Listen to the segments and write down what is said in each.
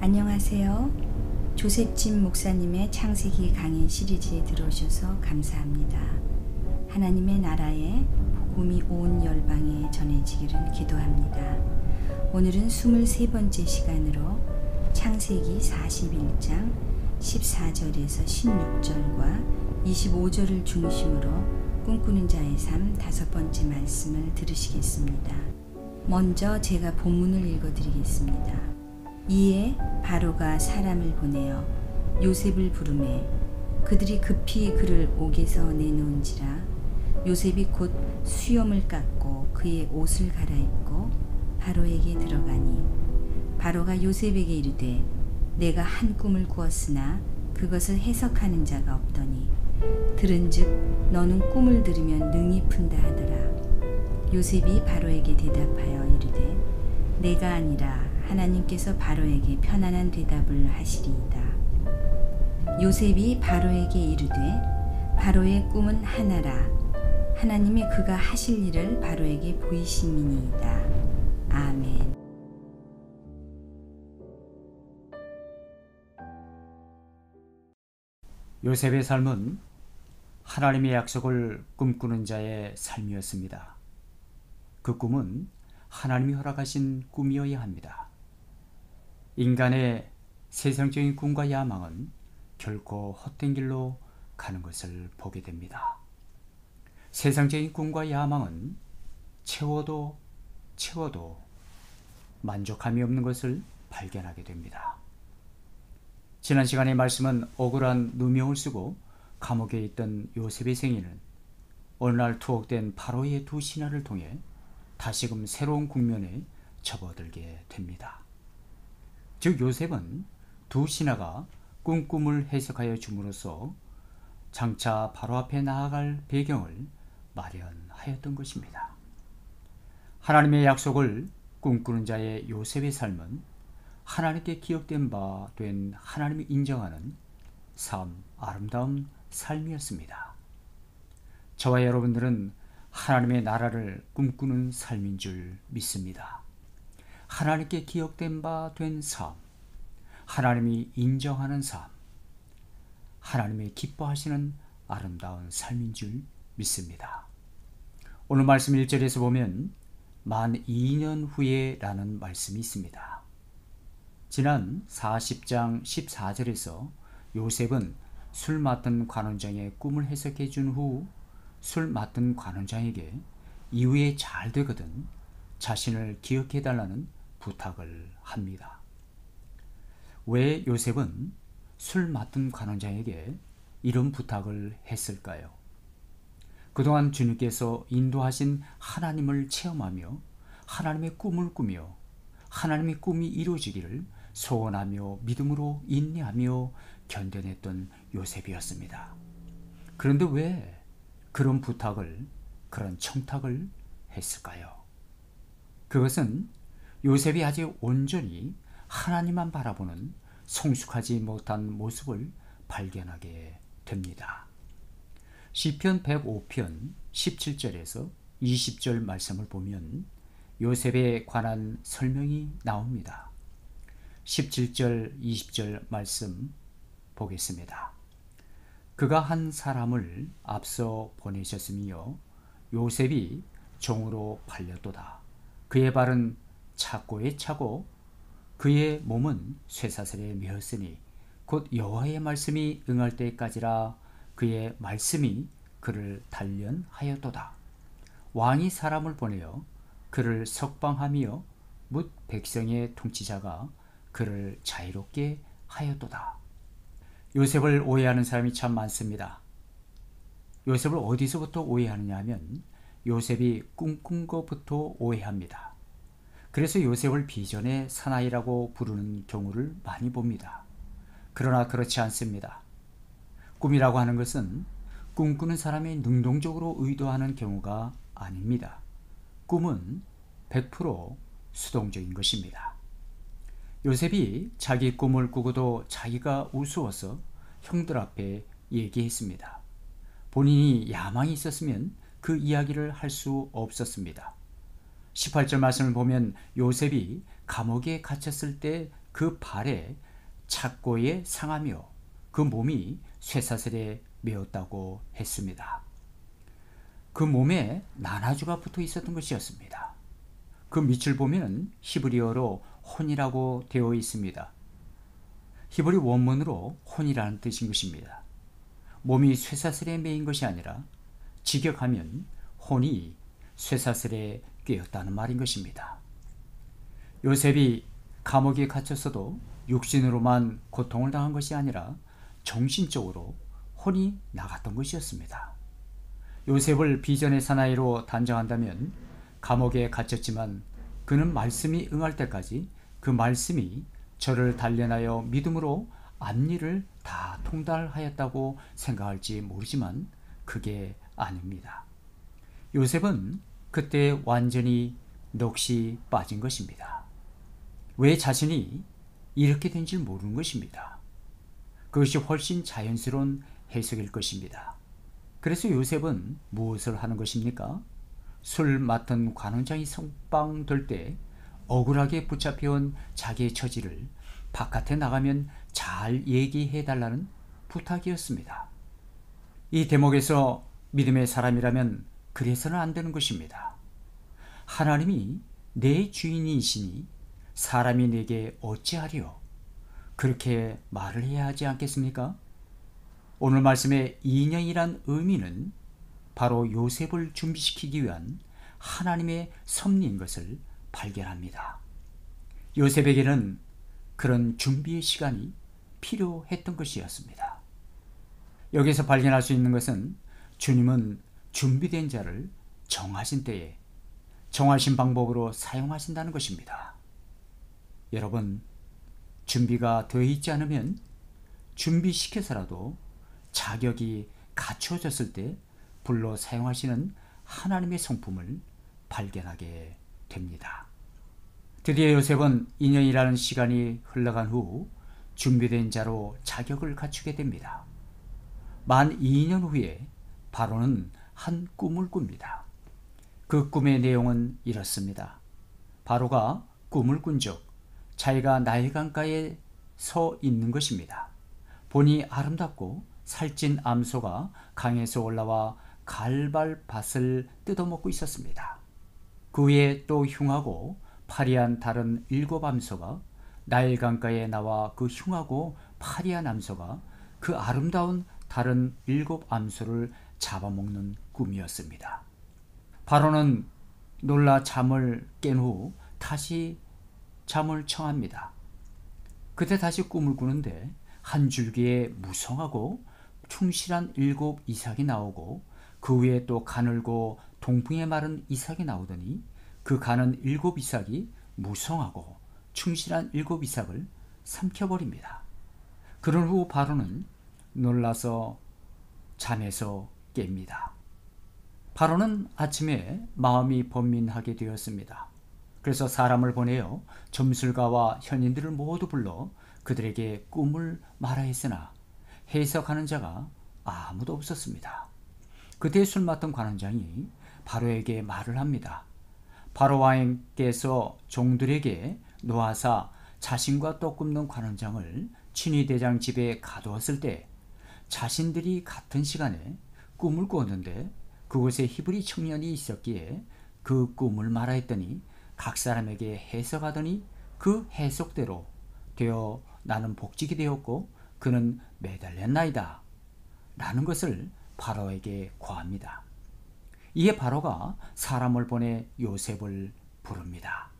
안녕하세요. 조셉진 목사님의 창세기 강의 시리즈에 들어오셔서 감사합니다. 하나님의 나라의 복음이 온 열방에 전해지기를 기도합니다. 오늘은 23번째 시간으로 창세기 41장 14절에서 16절과 25절을 중심으로 꿈꾸는 자의 삶 5번째 말씀을 들으시겠습니다. 먼저 제가 본문을 읽어드리겠습니다. 이에 바로가 사람을 보내어 요셉을 부르매 그들이 급히 그를 옥에서 내놓은지라 요셉이 곧 수염을 깎고 그의 옷을 갈아입고 바로에게 들어가니 바로가 요셉에게 이르되 내가 한 꿈을 꾸었으나 그것을 해석하는 자가 없더니 들은즉 너는 꿈을 들으면 능히 푼다 하더라. 요셉이 바로에게 대답하여 이르되 내가 아니라 하나님께서 바로에게 편안한 대답을 하시리이다. 요셉이 바로에게 이르되 바로의 꿈은 하나라. 하나님이 그가 하실 일을 바로에게 보이심이니이다. 아멘. 요셉의 삶은 하나님의 약속을 꿈꾸는 자의 삶이었습니다. 그 꿈은 하나님이 허락하신 꿈이어야 합니다. 인간의 세상적인 꿈과 야망은 결코 헛된 길로 가는 것을 보게 됩니다. 세상적인 꿈과 야망은 채워도 만족함이 없는 것을 발견하게 됩니다. 지난 시간의 말씀은 억울한 누명을 쓰고 감옥에 있던 요셉의 생애는 어느 날 투옥된 바로의 두 신하를 통해 다시금 새로운 국면에 접어들게 됩니다. 즉 요셉은 두 신하가 꿈을 해석하여 줌으로써 장차 바로 앞에 나아갈 배경을 마련하였던 것입니다. 하나님의 약속을 꿈꾸는 자의 요셉의 삶은 하나님께 기억된 바 된 하나님이 인정하는 아름다운 삶이었습니다. 저와 여러분들은 하나님의 나라를 꿈꾸는 삶인 줄 믿습니다. 하나님께 기억된 바 된 삶, 하나님이 인정하는 삶, 하나님이 기뻐하시는 아름다운 삶인 줄 믿습니다. 오늘 말씀 1절에서 보면 만 2년 후에 라는 말씀이 있습니다. 지난 40장 14절에서 요셉은 술 맡은 관원장의 꿈을 해석해 준 후 술 맡은 관원장에게 이후에 잘 되거든 자신을 기억해 달라는 부탁을 합니다. 왜 요셉은 술 맡은 관원장에게 이런 부탁을 했을까요? 그동안 주님께서 인도하신 하나님을 체험하며 하나님의 꿈을 꾸며 하나님의 꿈이 이루어지기를 소원하며 믿음으로 인내하며 견뎌냈던 요셉이었습니다. 그런데 왜 그런 부탁을, 그런 청탁을 했을까요? 그것은 요셉이 아직 온전히 하나님만 바라보는 성숙하지 못한 모습을 발견하게 됩니다. 시편 105편 17절에서 20절 말씀을 보면 요셉에 관한 설명이 나옵니다. 17절 20절 말씀 보겠습니다. 그가 한 사람을 앞서 보내셨으며 요셉이 종으로 팔렸도다. 그의 발은 착고에 차고 그의 몸은 쇠사슬에 매었으니 곧 여호와의 말씀이 응할 때까지라. 그의 말씀이 그를 단련하였도다. 왕이 사람을 보내어 그를 석방하며 뭇 백성의 통치자가 그를 자유롭게 하였도다. 요셉을 오해하는 사람이 참 많습니다. 요셉을 어디서부터 오해하느냐 하면 요셉이 꿈꾼 것부터 오해합니다. 그래서 요셉을 비전의 사나이라고 부르는 경우를 많이 봅니다. 그러나 그렇지 않습니다. 꿈이라고 하는 것은 꿈꾸는 사람이 능동적으로 의도하는 경우가 아닙니다. 꿈은 100% 수동적인 것입니다. 요셉이 자기 꿈을 꾸고도 자기가 우스워서 형들 앞에 얘기했습니다. 본인이 야망이 있었으면 그 이야기를 할 수 없었습니다. 18절 말씀을 보면 요셉이 감옥에 갇혔을 때 그 발에 착고에 상하며 그 몸이 쇠사슬에 매었다고 했습니다. 그 몸에 나나주가 붙어 있었던 것이었습니다. 그 밑을 보면 히브리어로 혼이라고 되어 있습니다. 히브리 원문으로 혼이라는 뜻인 것입니다. 몸이 쇠사슬에 매인 것이 아니라 직역하면 혼이 쇠사슬에 꿰었다는 말인 것입니다. 요셉이 감옥에 갇혔어도 육신으로만 고통을 당한 것이 아니라 정신적으로 혼이 나갔던 것이었습니다. 요셉을 비전의 사나이로 단정한다면 감옥에 갇혔지만 그는 말씀이 응할 때까지 그 말씀이 저를 단련하여 믿음으로 앞일을 다 통달하였다고 생각할지 모르지만 그게 아닙니다. 요셉은 그때 완전히 넋이 빠진 것입니다. 왜 자신이 이렇게 된 줄 모르는 것입니다. 그것이 훨씬 자연스러운 해석일 것입니다. 그래서 요셉은 무엇을 하는 것입니까? 술 맡은 관원장이 성방될 때 억울하게 붙잡혀온 자기의 처지를 바깥에 나가면 잘 얘기해 달라는 부탁이었습니다. 이 대목에서 믿음의 사람이라면 그래서는 안 되는 것입니다. 하나님이 내 주인이시니 사람이 내게 어찌하리요? 그렇게 말을 해야 하지 않겠습니까? 오늘 말씀의 인연이란 의미는 바로 요셉을 준비시키기 위한 하나님의 섭리인 것을 발견합니다. 요셉에게는 그런 준비의 시간이 필요했던 것이었습니다. 여기서 발견할 수 있는 것은 주님은 준비된 자를 정하신 때에 정하신 방법으로 사용하신다는 것입니다. 여러분, 준비가 되어 있지 않으면 준비시켜서라도 자격이 갖춰졌을 때 불러 사용하시는 하나님의 성품을 발견하게 됩니다. 드디어 요셉은 2년이라는 시간이 흘러간 후 준비된 자로 자격을 갖추게 됩니다. 만 2년 후에 바로는 한 꿈을 꿉니다. 그 꿈의 내용은 이렇습니다. 바로가 꿈을 꾼 적 자기가 나일강가에 서 있는 것입니다. 보니 아름답고 살찐 암소가 강에서 올라와 갈발밭을 뜯어먹고 있었습니다. 그 위에 또 흉하고 파리한 다른 7 암소가 나일강가에 나와 그 흉하고 파리한 암소가 그 아름다운 다른 7 암소를 잡아먹는 꿈이었습니다. 바로는 놀라 잠을 깬 후 다시 잠을 청합니다. 그때 다시 꿈을 꾸는데 한 줄기에 무성하고 충실한 7 이삭이 나오고 그 위에 또 가늘고 동풍에 마른 이삭이 나오더니 그 가는 7 이삭이 무성하고 충실한 7 이삭을 삼켜버립니다. 그런 후 바로는 놀라서 잠에서 깹니다. 바로는 아침에 마음이 번민하게 되었습니다. 그래서 사람을 보내어 점술가와 현인들을 모두 불러 그들에게 꿈을 말하였으나 해석하는 자가 아무도 없었습니다. 그때 술 맡은 관원장이 바로에게 말을 합니다. 바로 왕께서 종들에게 놓아사 자신과 떡 굽는 관원장을 친위대장 집에 가두었을 때 자신들이 같은 시간에 꿈을 꾸었는데 그곳에 히브리 청년이 있었기에 그 꿈을 말하였더니 각 사람에게 해석하더니 그 해석대로 되어 나는 복직이 되었고 그는 매달렸나이다 라는 것을 바로에게 고합니다. 이에 바로가 사람을 보내 요셉을 부릅니다.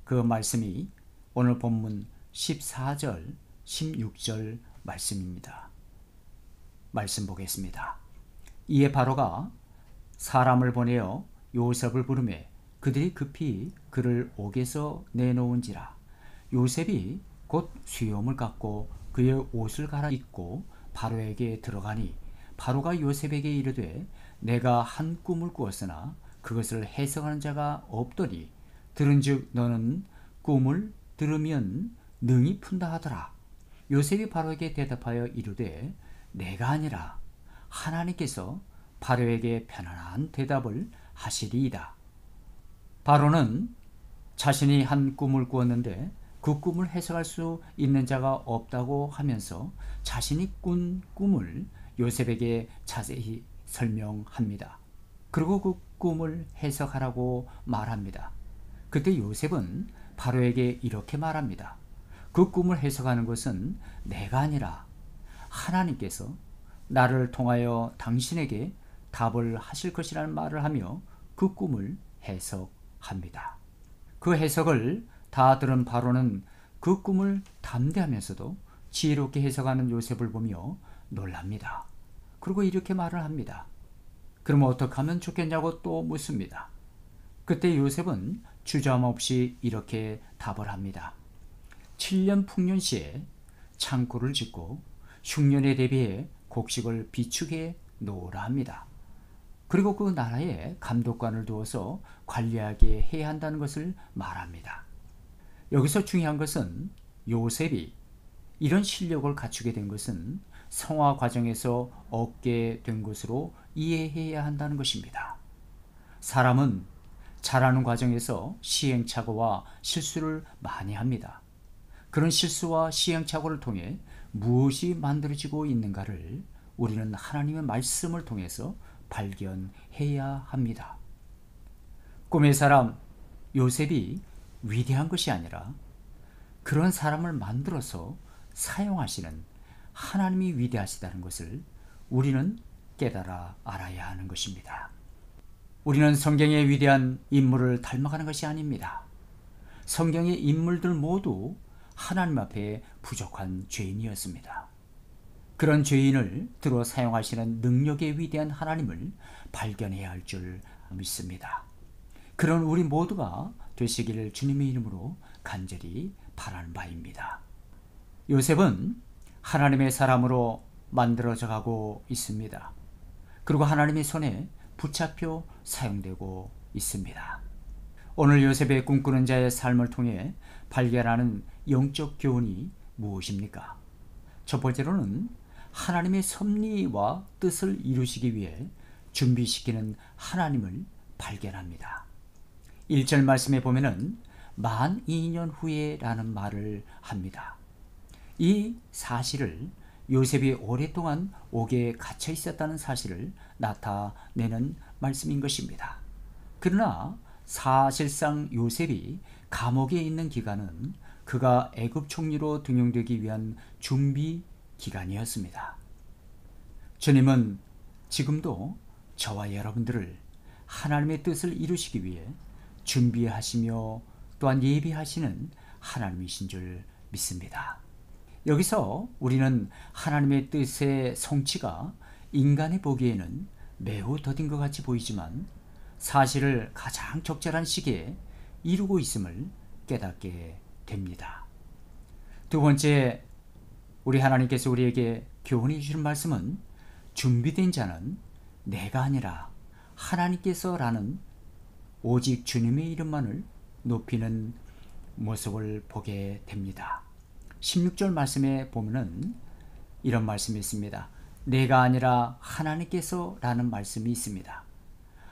그 말씀이 오늘 본문 14절 16절 말씀입니다. 말씀 보겠습니다. 이에 바로가 사람을 보내어 요셉을 부르매 그들이 급히 그를 옥에서 내놓은지라. 요셉이 곧 수염을 깎고 그의 옷을 갈아입고 바로에게 들어가니 바로가 요셉에게 이르되 내가 한 꿈을 꾸었으나 그것을 해석하는 자가 없더니 들은즉 너는 꿈을 들으면 능히 푼다 하더라. 요셉이 바로에게 대답하여 이르되 내가 아니라 하나님께서 바로에게 편안한 대답을 하시리이다. 바로는 자신이 한 꿈을 꾸었는데 그 꿈을 해석할 수 있는 자가 없다고 하면서 자신이 꾼 꿈을 요셉에게 자세히 설명합니다. 그리고 그 꿈을 해석하라고 말합니다. 그때 요셉은 바로에게 이렇게 말합니다. 그 꿈을 해석하는 것은 내가 아니라 하나님께서 나를 통하여 당신에게 답을 하실 것이라는 말을 하며 그 꿈을 해석합니다. 그 해석을 다 들은 바로는 그 꿈을 담대하면서도 지혜롭게 해석하는 요셉을 보며 놀랍니다. 그리고 이렇게 말을 합니다. 그럼 어떻게 하면 좋겠냐고 또 묻습니다. 그때 요셉은 주저함 없이 이렇게 답을 합니다. 7년 풍년 시에 창고를 짓고 흉년에 대비해 곡식을 비축해 놓으라 합니다. 그리고 그 나라에 감독관을 두어서 관리하게 해야 한다는 것을 말합니다. 여기서 중요한 것은 요셉이 이런 실력을 갖추게 된 것은 성화 과정에서 얻게 된 것으로 이해해야 한다는 것입니다. 사람은 자라는 과정에서 시행착오와 실수를 많이 합니다. 그런 실수와 시행착오를 통해 무엇이 만들어지고 있는가를 우리는 하나님의 말씀을 통해서 발견해야 합니다. 꿈의 사람 요셉이 위대한 것이 아니라 그런 사람을 만들어서 사용하시는 하나님이 위대하시다는 것을 우리는 깨달아 알아야 하는 것입니다. 우리는 성경의 위대한 인물을 닮아가는 것이 아닙니다. 성경의 인물들 모두 하나님 앞에 부족한 죄인이었습니다. 그런 죄인을 들어 사용하시는 능력의 위대한 하나님을 발견해야 할 줄 믿습니다. 그런 우리 모두가 되시기를 주님의 이름으로 간절히 바라는 바입니다. 요셉은 하나님의 사람으로 만들어져 가고 있습니다. 그리고 하나님의 손에 붙잡혀 사용되고 있습니다. 오늘 요셉의 꿈꾸는 자의 삶을 통해 발견하는 영적 교훈이 무엇입니까? 첫 번째로는 하나님의 섭리와 뜻을 이루시기 위해 준비시키는 하나님을 발견합니다. 1절 말씀에 보면은 만 2년 후에 라는 말을 합니다. 이 사실을 요셉이 오랫동안 옥에 갇혀 있었다는 사실을 나타내는 말씀인 것입니다. 그러나 사실상 요셉이 감옥에 있는 기간은 그가 애굽 총리로 등용되기 위한 준비 기간이었습니다. 주님은 지금도 저와 여러분들을 하나님의 뜻을 이루시기 위해 준비하시며 또한 예비하시는 하나님이신 줄 믿습니다. 여기서 우리는 하나님의 뜻의 성취가 인간이 보기에는 매우 더딘 것 같이 보이지만 사실을 가장 적절한 시기에 이루고 있음을 깨닫게 됩니다. 두 번째, 우리 하나님께서 우리에게 교훈해 주신 말씀은 준비된 자는 내가 아니라 하나님께서라는 오직 주님의 이름만을 높이는 모습을 보게 됩니다. 16절 말씀에 보면은 이런 말씀이 있습니다. 내가 아니라 하나님께서 라는 말씀이 있습니다.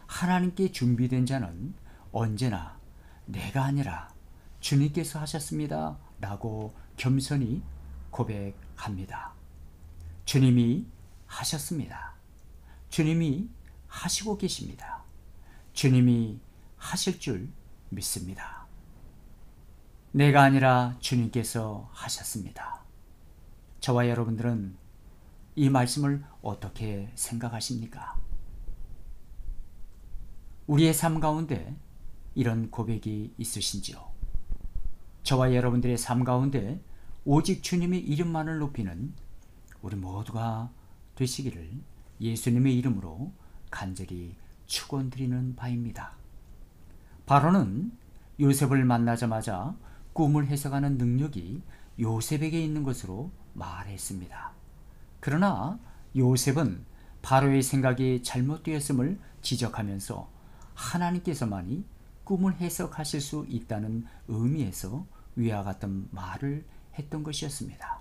하나님께 준비된 자는 언제나 내가 아니라 주님께서 하셨습니다 라고 겸손히 고백합니다. 주님이 하셨습니다. 주님이 하시고 계십니다. 주님이 하실 줄 믿습니다. 내가 아니라 주님께서 하셨습니다. 저와 여러분들은 이 말씀을 어떻게 생각하십니까? 우리의 삶 가운데 이런 고백이 있으신지요? 저와 여러분들의 삶 가운데 오직 주님의 이름만을 높이는 우리 모두가 되시기를 예수님의 이름으로 간절히 축원드리는 바입니다. 바로는 요셉을 만나자마자 꿈을 해석하는 능력이 요셉에게 있는 것으로 말했습니다. 그러나 요셉은 바로의 생각이 잘못되었음을 지적하면서 하나님께서만이 꿈을 해석하실 수 있다는 의미에서 위와 같은 말을 했던 것이었습니다.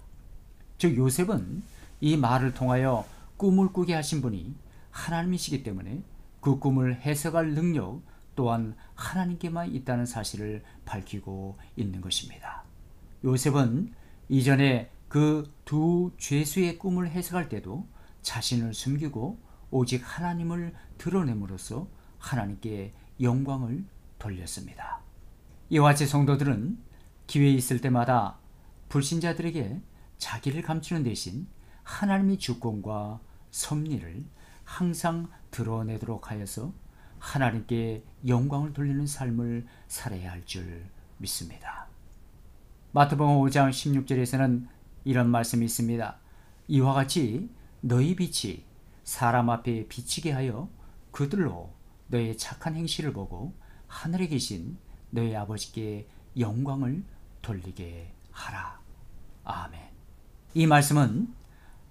즉 요셉은 이 말을 통하여 꿈을 꾸게 하신 분이 하나님이시기 때문에 그 꿈을 해석할 능력 또한 하나님께만 있다는 사실을 밝히고 있는 것입니다. 요셉은 이전에 그 두 죄수의 꿈을 해석할 때도 자신을 숨기고 오직 하나님을 드러냄으로써 하나님께 영광을 돌렸습니다. 이와 같이 성도들은 기회 있을 때마다 불신자들에게 자기를 감추는 대신 하나님의 주권과 섭리를 항상 드러내도록 하여서 하나님께 영광을 돌리는 삶을 살아야 할 줄 믿습니다. 마태복음 5장 16절에서는 이런 말씀이 있습니다. 이와 같이 너희 빛이 사람 앞에 비치게 하여 그들로 너의 착한 행실을 보고 하늘에 계신 너희 아버지께 영광을 돌리게 하라. 아멘. 이 말씀은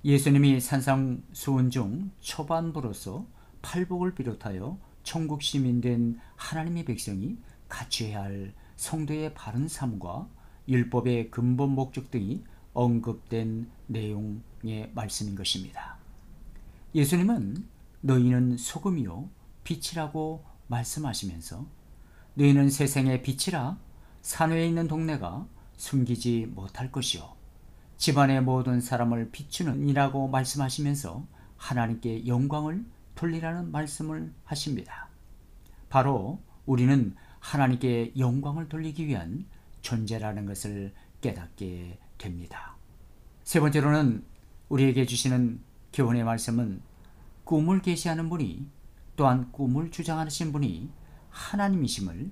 예수님이 산상수훈 중 초반부로서 팔복을 비롯하여 천국 시민된 하나님의 백성이 갖춰야 할 성도의 바른 삶과 율법의 근본 목적 등이 언급된 내용의 말씀인 것입니다. 예수님은 너희는 소금이요 빛이라고 말씀하시면서 너희는 세상의 빛이라 산외에 있는 동네가 숨기지 못할 것이요 집안의 모든 사람을 비추는 이라고 말씀하시면서 하나님께 영광을 돌리라는 말씀을 하십니다. 바로 우리는 하나님께 영광을 돌리기 위한 존재라는 것을 깨닫게 됩니다. 세 번째로는 우리에게 주시는 교훈의 말씀은 꿈을 계시하는 분이 또한 꿈을 주장하신 분이 하나님이심을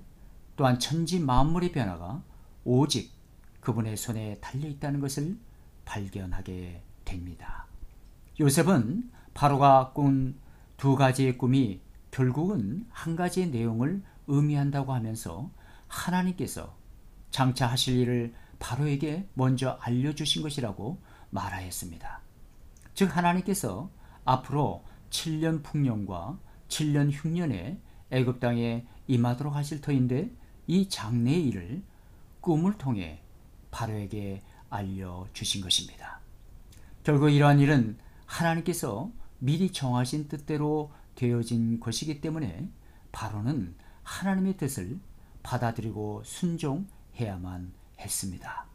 또한 천지 만물의 변화가 오직 그분의 손에 달려있다는 것을 발견하게 됩니다. 요셉은 바로가 꾼 두 가지의 꿈이 결국은 한 가지의 내용을 의미한다고 하면서 하나님께서 장차 하실 일을 바로에게 먼저 알려주신 것이라고 말하였습니다. 즉 하나님께서 앞으로 7년 풍년과 7년 흉년에 애굽 땅에 임하도록 하실 터인데 이 장래의 일을 꿈을 통해 바로에게 알려주신 것입니다. 결국 이러한 일은 하나님께서 미리 정하신 뜻대로 되어진 것이기 때문에 바로는 하나님의 뜻을 받아들이고 순종해야만 했습니다.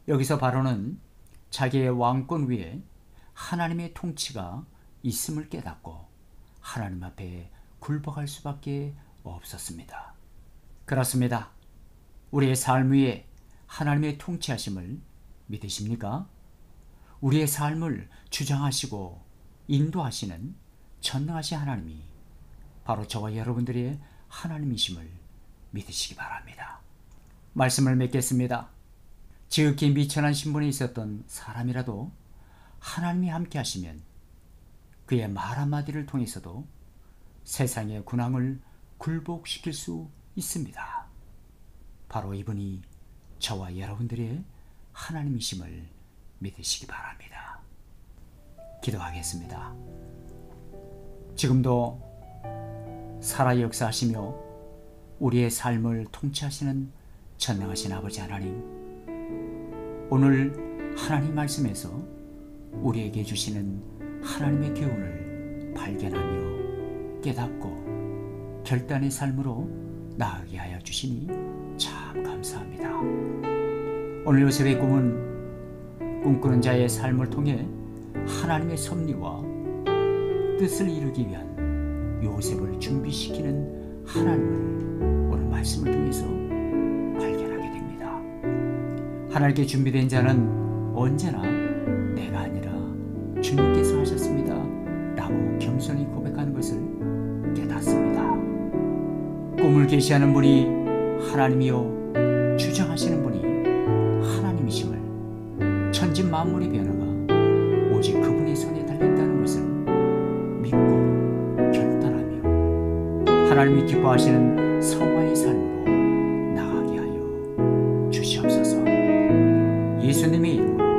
여기서 바로는 자기의 왕권 위에 하나님의 통치가 있음을 깨닫고 하나님 앞에 굴복할 수밖에 없었습니다. 그렇습니다. 우리의 삶 위에 하나님의 통치하심을 믿으십니까? 우리의 삶을 주장하시고 인도하시는 전능하신 하나님이 바로 저와 여러분들의 하나님이심을 믿으시기 바랍니다. 말씀을 맺겠습니다. 지극히 미천한 신분에 있었던 사람이라도 하나님이 함께 하시면 그의 말 한마디를 통해서도 세상의 군왕을 굴복시킬 수 있습니다. 바로 이분이 저와 여러분들의 하나님이심을 믿으시기 바랍니다. 기도하겠습니다. 지금도 살아 역사하시며 우리의 삶을 통치하시는 전능하신 아버지 하나님, 오늘 하나님 말씀에서 우리에게 주시는 하나님의 교훈을 발견하며 깨닫고 결단의 삶으로 나아가게 하여 주시니 참 감사합니다. 오늘 요셉의 꿈은 꿈꾸는 자의 삶을 통해 하나님의 섭리와 뜻을 이루기 위한 요셉을 준비시키는 하나님을 오늘 말씀을 통해서 발견하게 됩니다. 하나님께 준비된 자는 언제나 내가 아니라 주님께서 하셨습니다 라고 겸손히 고백하는 것을 깨닫습니다. 꿈을 계시하는 분이 하나님이요 주장하시는 분이 하나님이심을 천지 만물의 변화가 오직 그분의 손에 달려있다는 것을 믿고 결단하며 하나님이 기뻐하시는 성화의 삶으로 나아가게 하여 주시옵소서. 예수님의 이름으로